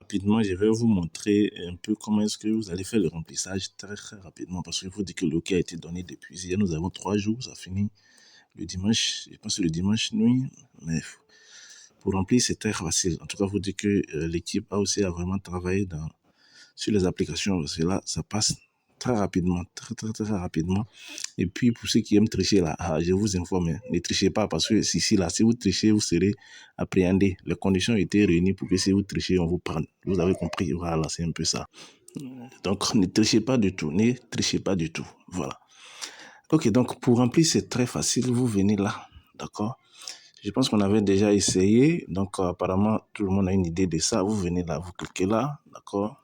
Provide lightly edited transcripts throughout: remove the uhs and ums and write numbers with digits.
rapidement, je vais vous montrer un peu comment est-ce que vous allez faire le remplissage très rapidement parce qu'il faut dire que le OK a été donné depuis hier. Nous avons 3 jours, ça finit le dimanche, je pense le dimanche nuit, mais pour remplir c'est très facile. En tout cas, vous dire que l'équipe a vraiment travaillé sur les applications parce que là, ça passe très rapidement, très rapidement. Et puis, pour ceux qui aiment tricher là, je vous informe, ne trichez pas parce que si vous trichez, vous serez appréhendé. Les conditions ont été réunies pour que si vous trichez, on vous prenne. Vous avez compris, voilà, c'est un peu ça. Donc, ne trichez pas du tout, voilà. Ok, donc pour remplir, c'est très facile, vous venez là, d'accord? Je pense qu'on avait déjà essayé, donc apparemment, tout le monde a une idée de ça. Vous venez là, vous cliquez là, d'accord?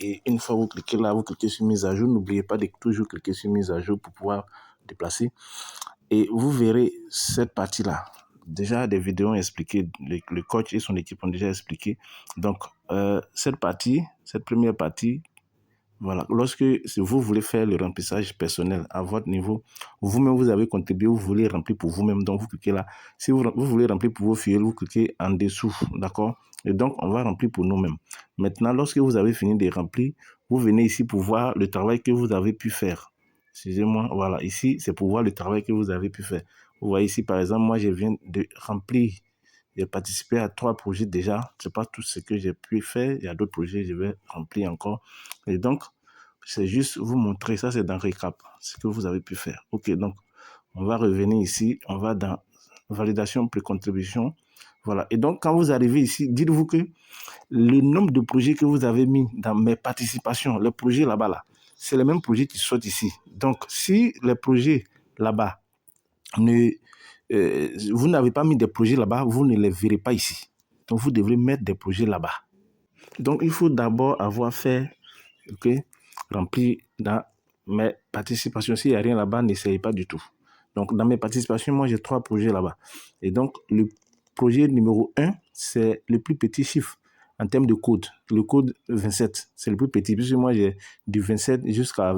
Et une fois que vous cliquez là, vous cliquez sur mise à jour. N'oubliez pas de toujours cliquer sur mise à jour pour pouvoir déplacer. Et vous verrez cette partie-là. Déjà, des vidéos ont expliqué, le coach et son équipe ont déjà expliqué. Donc, cette première partie, voilà. Lorsque vous voulez faire le remplissage personnel à votre niveau, vous-même vous avez contribué, vous voulez remplir pour vous-même, donc vous cliquez là. Si vous voulez remplir pour vos filles, vous cliquez en dessous, d'accord? Et donc, on va remplir pour nous-mêmes. Maintenant, lorsque vous avez fini de remplir, vous venez ici pour voir le travail que vous avez pu faire. Excusez-moi, voilà, ici, c'est pour voir le travail que vous avez pu faire. Vous voyez ici, par exemple, moi, je viens de remplir. J'ai participé à 3 projets déjà. Ce n'est pas tout ce que j'ai pu faire. Il y a d'autres projets, je vais remplir encore. Et donc, c'est juste vous montrer, ça c'est dans récap, ce que vous avez pu faire. Ok, donc, on va revenir ici, on va dans validation pré-contribution. Voilà, et donc, quand vous arrivez ici, dites-vous que le nombre de projets que vous avez mis dans mes participations, les projets là-bas, là, c'est les mêmes projets qui sortent ici. Donc, si les projets là-bas, vous n'avez pas mis des projets là-bas, vous ne les verrez pas ici. Donc, vous devrez mettre des projets là-bas. Donc, il faut d'abord avoir fait, ok, remplir dans mes participations. S'il n'y a rien là-bas, n'essayez pas du tout. Donc, dans mes participations, moi, j'ai 3 projets là-bas. Et donc, le projet numéro 1, c'est le plus petit chiffre en termes de code. Le code 27, c'est le plus petit. Puisque moi, j'ai du 27 jusqu'à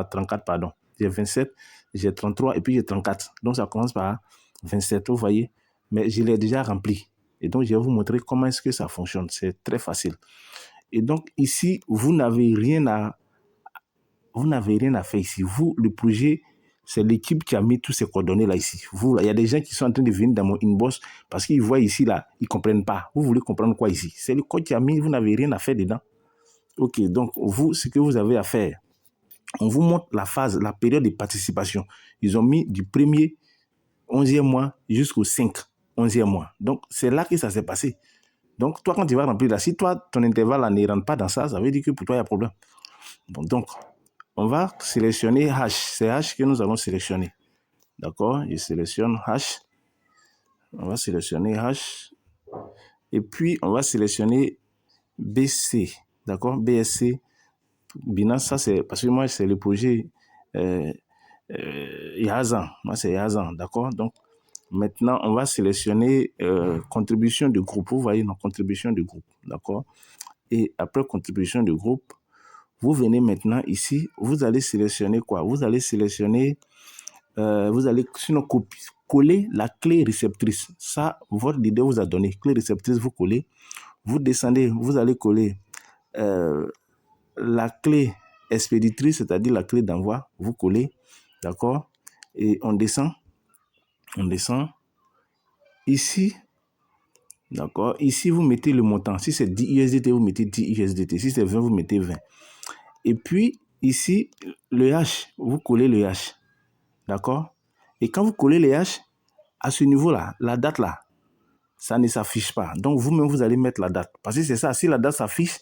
34, pardon. J'ai 27, j'ai 33 et puis j'ai 34. Donc, ça commence par 27, vous voyez. Mais je l'ai déjà rempli. Et donc, je vais vous montrer comment est-ce que ça fonctionne. C'est très facile. Et donc, ici, vous n'avez rien à faire ici. Vous, le projet, c'est l'équipe qui a mis tous ces coordonnées là ici. Vous, là, il y a des gens qui sont en train de venir dans mon inbox parce qu'ils voient ici, là, ils ne comprennent pas. Vous voulez comprendre quoi ici? C'est le code qui a mis, vous n'avez rien à faire dedans. Ok, donc, vous, ce que vous avez à faire, on vous montre la période de participation. Ils ont mis du 1er 11e mois jusqu'au 5 11e mois. Donc, c'est là que ça s'est passé. Donc, toi, quand tu vas remplir là, si toi, ton intervalle là, ne rentre pas dans ça, ça veut dire que pour toi, il y a problème. Bon, donc, on va sélectionner H. C'est H que nous allons sélectionner. D'accord? Je sélectionne H. On va sélectionner H. Et puis, on va sélectionner BC. D'accord? BSC. Binance, ça c'est... Parce que moi, c'est le projet Yazan. Moi, c'est Yazan. D'accord? Donc, maintenant, on va sélectionner contribution de groupe. Vous voyez, notre contribution de groupe. D'accord? Et après contribution de groupe, vous venez maintenant ici, vous allez sélectionner quoi? Vous allez sélectionner, sinon coller la clé réceptrice. Ça, votre leader vous a donné. Clé réceptrice, vous collez. Vous descendez, vous allez coller la clé expéditrice, c'est-à-dire la clé d'envoi. Vous collez, d'accord? Et on descend. Ici, d'accord? Ici, vous mettez le montant. Si c'est 10 USDT, vous mettez 10 USDT. Si c'est 20, vous mettez 20. Et puis, ici, le H, vous collez le H. D'accord? Et quand vous collez les H, à ce niveau-là, la date là, ça ne s'affiche pas. Donc, vous-même, vous allez mettre la date. Parce que c'est ça, si la date s'affiche,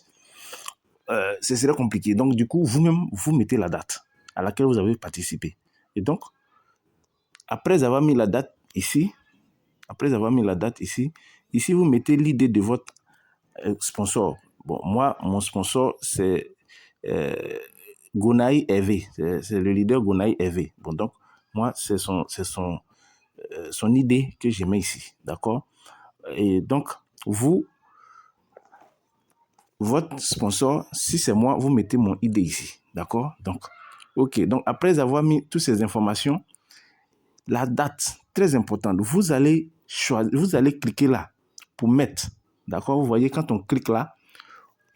ce serait compliqué. Donc, du coup, vous-même, vous mettez la date à laquelle vous avez participé. Et donc, après avoir mis la date ici, ici, vous mettez l'idée de votre sponsor. Bon, moi, mon sponsor, c'est Gonaï Hervé. C'est le leader Gonaï Hervé. Bon, donc, moi, c'est son idée que je mets ici. D'accord? Et donc, votre sponsor, si c'est moi, vous mettez mon idée ici. D'accord? Donc, ok. Donc, après avoir mis toutes ces informations, la date, très importante, vous allez cliquer là pour mettre. D'accord? Vous voyez, quand on clique là,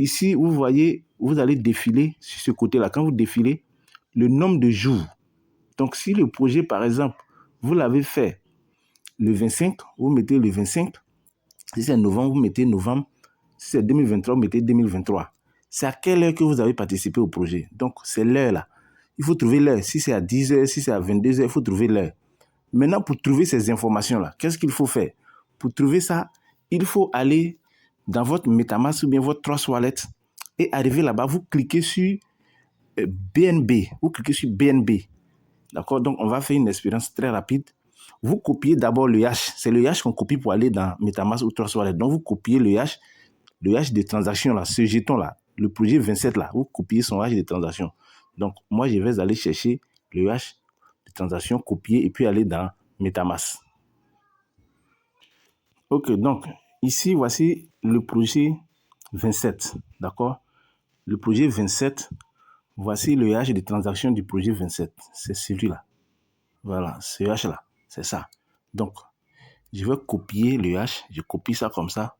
ici, vous voyez, vous allez défiler sur ce côté-là. Quand vous défilez, le nombre de jours. Donc, si le projet, par exemple, vous l'avez fait le 25, vous mettez le 25. Si c'est novembre, vous mettez novembre. Si c'est 2023, vous mettez 2023. C'est à quelle heure que vous avez participé au projet. Donc, c'est l'heure là. Il faut trouver l'heure. Si c'est à 10 heures, si c'est à 22 heures, il faut trouver l'heure. Maintenant, pour trouver ces informations-là, qu'est-ce qu'il faut faire? Pour trouver ça, il faut aller dans votre MetaMask ou bien votre Trust Wallet et arriver là-bas, vous cliquez sur BNB. Vous cliquez sur BNB. D'accord? Donc, on va faire une expérience très rapide. Vous copiez d'abord le hash. C'est le hash qu'on copie pour aller dans MetaMask ou Trust Wallet. Donc, vous copiez le hash de transaction là, ce jeton là, le projet 27 là, vous copiez son hash de transaction. Donc, moi, je vais aller chercher le hash de transaction, copier et puis aller dans MetaMask. Ok, donc, ici, voici le projet 27. D'accord? Le projet 27, voici le hash de transaction du projet 27. C'est celui-là. Voilà, ce hash là, c'est ça. Donc, je vais copier le hash, je copie ça comme ça.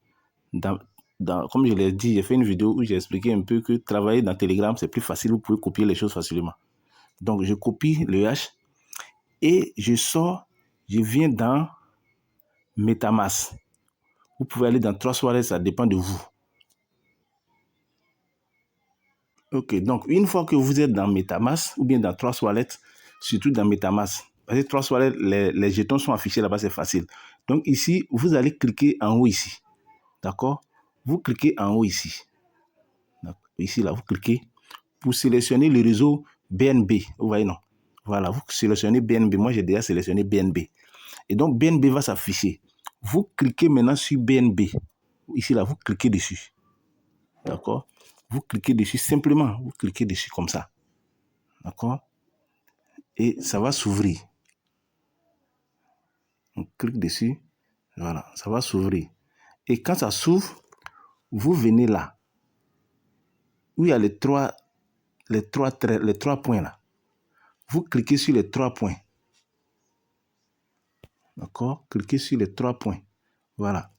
Comme je l'ai dit, j'ai fait une vidéo où j'ai expliqué un peu que travailler dans Telegram, c'est plus facile, vous pouvez copier les choses facilement. Donc, je copie le hash et je sors, je viens dans MetaMask. Vous pouvez aller dans Trust Wallet, ça dépend de vous. Ok, donc une fois que vous êtes dans MetaMask ou bien dans Trust Wallet, surtout dans MetaMask, parce que Trust Wallet, les jetons sont affichés là-bas, c'est facile. Donc ici, vous allez cliquer en haut ici. D'accord? Vous cliquez en haut ici. Ici, là, vous cliquez pour sélectionner le réseau BNB. Vous voyez, non? Voilà, vous sélectionnez BNB. Moi, j'ai déjà sélectionné BNB. Et donc, BNB va s'afficher. Vous cliquez maintenant sur BNB. Ici, là, vous cliquez dessus. D'accord? Vous cliquez dessus simplement. Vous cliquez dessus comme ça. D'accord? Et ça va s'ouvrir. On clique dessus. Voilà, ça va s'ouvrir. Et quand ça s'ouvre, vous venez là. Où il y a les trois points là. Vous cliquez sur les 3 points. D'accord? Cliquez sur les 3 points. Voilà.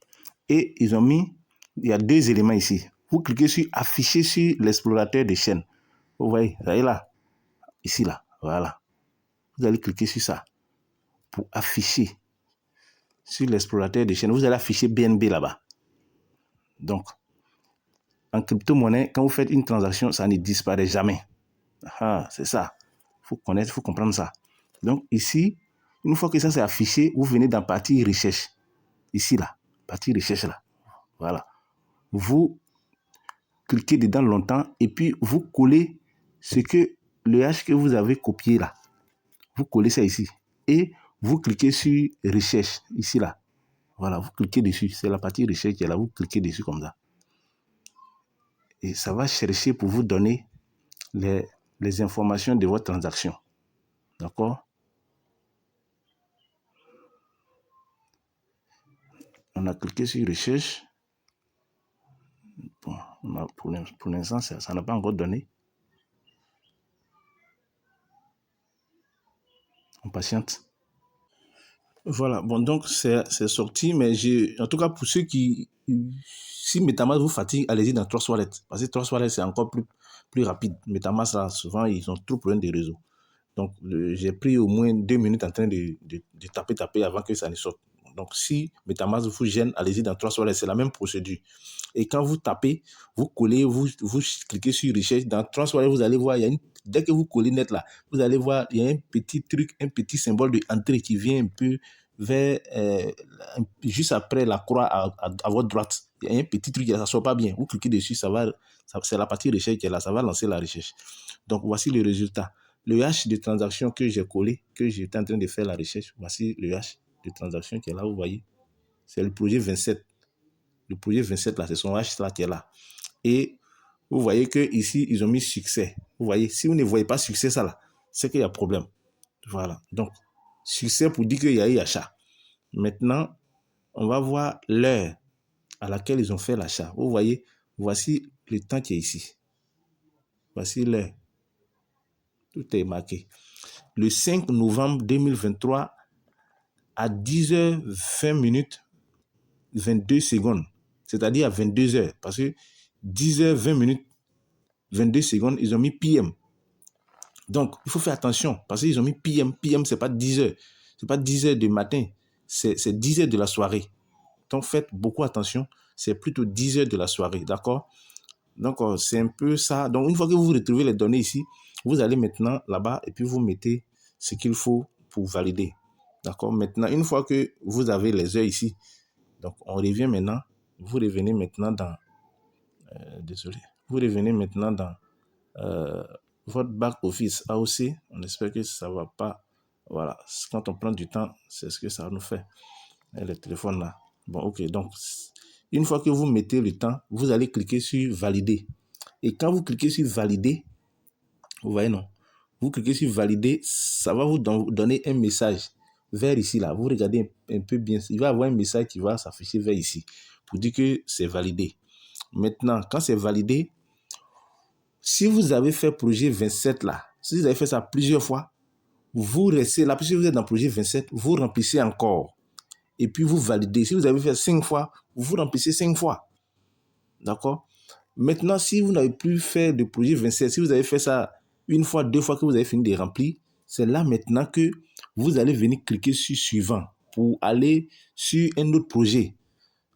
Et ils ont mis, il y a 2 éléments ici. Vous cliquez sur afficher sur l'explorateur des chaînes. Vous voyez, ça y est là. Ici là. Voilà. Vous allez cliquer sur ça pour afficher sur l'explorateur des chaînes. Vous allez afficher BNB là-bas. Donc, en crypto-monnaie, quand vous faites une transaction, ça ne disparaît jamais. Ah, c'est ça. Il faut connaître, il faut comprendre ça. Donc, ici, une fois que ça c'est affiché, vous venez dans partie recherche. Ici, là. Partie recherche, là. Voilà. Vous cliquez dedans longtemps et puis vous collez le hash que vous avez copié là. Vous collez ça ici. Et vous cliquez sur recherche, ici, là. Voilà, vous cliquez dessus. C'est la partie recherche qui est là. Vous cliquez dessus comme ça. Et ça va chercher pour vous donner les informations de votre transaction. D'accord? On a cliqué sur recherche. Bon, pour l'instant, ça n'a pas encore donné. On patiente. Voilà, bon, donc c'est sorti, mais en tout cas, pour ceux si MetaMask vous fatigue, allez-y dans Trust Wallet. Parce que Trust Wallet, c'est encore plus rapide. MetaMask, là, souvent, ils ont trop problème de réseau. Donc, j'ai pris au moins 2 minutes en train de taper avant que ça ne sorte. Donc, si MetaMask vous gêne, allez-y dans Trust Wallet, c'est la même procédure. Et quand vous tapez, vous collez, vous cliquez sur recherche. Dans Trust Wallet, vous allez voir, dès que vous collez net là, vous allez voir, il y a un petit truc, un petit symbole de entrée qui vient un peu vers, juste après la croix à votre droite. Il y a un petit truc, ça ne sort pas bien. Vous cliquez dessus, c'est la partie recherche qui est là, ça va lancer la recherche. Donc, voici le résultat. Le hash de transaction que j'ai collé, que j'étais en train de faire la recherche, voici le hash de transaction qui est là, vous voyez. C'est le projet 27. Le projet 27, là, c'est son hash là qui est là. Et vous voyez qu'ici, ils ont mis succès. Vous voyez, si vous ne voyez pas succès, ça là, c'est qu'il y a problème. Voilà. Donc, succès pour dire qu'il y a eu achat. Maintenant, on va voir l'heure à laquelle ils ont fait l'achat. Vous voyez, voici le temps qui est ici. Voici l'heure. Tout est marqué. Le 5 novembre 2023 à 10h20 minutes 22 secondes. C'est-à-dire à 22h. Parce que 10h, 20 minutes, 22 secondes, ils ont mis PM. Donc, il faut faire attention parce qu'ils ont mis PM. PM, ce n'est pas 10h. Ce n'est pas 10h du matin. C'est 10h de la soirée. Donc, faites beaucoup attention. C'est plutôt 10h de la soirée. D'accord? Donc, c'est un peu ça. Donc, une fois que vous retrouvez les données ici, vous allez maintenant là-bas et puis vous mettez ce qu'il faut pour valider. D'accord? Maintenant, une fois que vous avez les heures ici, donc on revient maintenant. Vous revenez maintenant dans... désolé. Vous revenez maintenant dans votre back office AOC. On espère que ça ne va pas. Voilà. Quand on prend du temps, c'est ce que ça nous fait. Et le téléphone là. Bon, ok. Donc, une fois que vous mettez le temps, vous allez cliquer sur valider. Et quand vous cliquez sur valider, vous voyez non, vous cliquez sur valider, ça va vous donner un message vers ici là. Vous regardez un peu bien, il va y avoir un message qui va s'afficher vers ici pour dire que c'est validé. Maintenant, quand c'est validé, si vous avez fait projet 27 là, si vous avez fait ça plusieurs fois, vous restez là, puisque vous êtes dans le projet 27, vous remplissez encore. Et puis vous validez. Si vous avez fait 5 fois, vous remplissez 5 fois. D'accord? Maintenant, si vous n'avez plus fait de projet 27, si vous avez fait ça une fois, 2 fois que vous avez fini de remplir, c'est là maintenant que vous allez venir cliquer sur suivant pour aller sur un autre projet.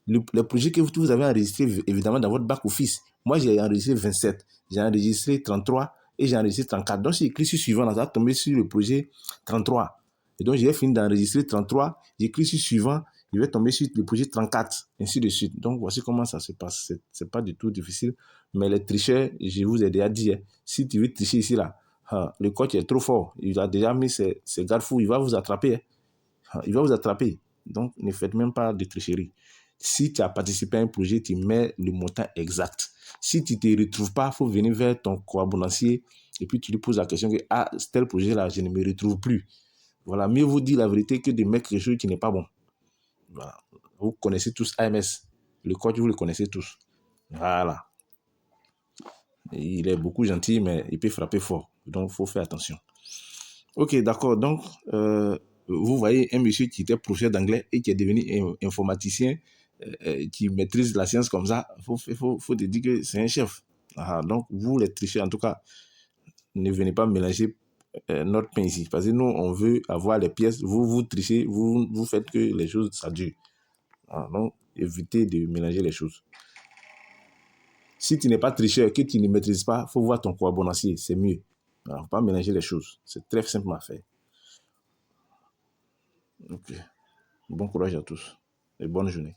Le projet que vous avez enregistré évidemment dans votre back-office. Moi, j'ai enregistré 27, j'ai enregistré 33 et j'ai enregistré 34. Donc, si j'écris sur suivant, ça va tomber sur le projet 33. Et donc, j'ai fini d'enregistrer 33, j'écris sur suivant, je vais tomber sur le projet 34, ainsi de suite. Donc, voici comment ça se passe. C'est pas du tout difficile. Mais les tricheurs, je vous ai déjà dit, si tu veux tricher ici, là, le coach est trop fort. Il a déjà mis ses garde-fous, il va vous attraper. Il va vous attraper. Donc, ne faites même pas de tricherie. Si tu as participé à un projet, tu mets le montant exact. Si tu ne te retrouves pas, il faut venir vers ton coabonnancier et puis tu lui poses la question que tel projet-là, je ne me retrouve plus. Voilà, mieux vous dire la vérité que de mettre quelque chose qui n'est pas bon. Voilà. Vous connaissez tous AMS. Le coach, vous le connaissez tous. Voilà. Il est beaucoup gentil, mais il peut frapper fort. Donc, il faut faire attention. Ok, d'accord. Donc, vous voyez un monsieur qui était professeur d'anglais et qui est devenu informaticien, qui maîtrise la science comme ça. Faut te dire que c'est un chef. Donc, vous les trichez, en tout cas, ne venez pas mélanger notre pain ici. Parce que nous, on veut avoir les pièces. Vous trichez, vous faites que les choses, ça dure. Donc, évitez de mélanger les choses. Si tu n'es pas tricheur, que tu ne maîtrises pas, il faut voir ton coabonnancier. C'est mieux. Il ne faut pas mélanger les choses. C'est très simple à faire. Ok. Bon courage à tous et bonne journée.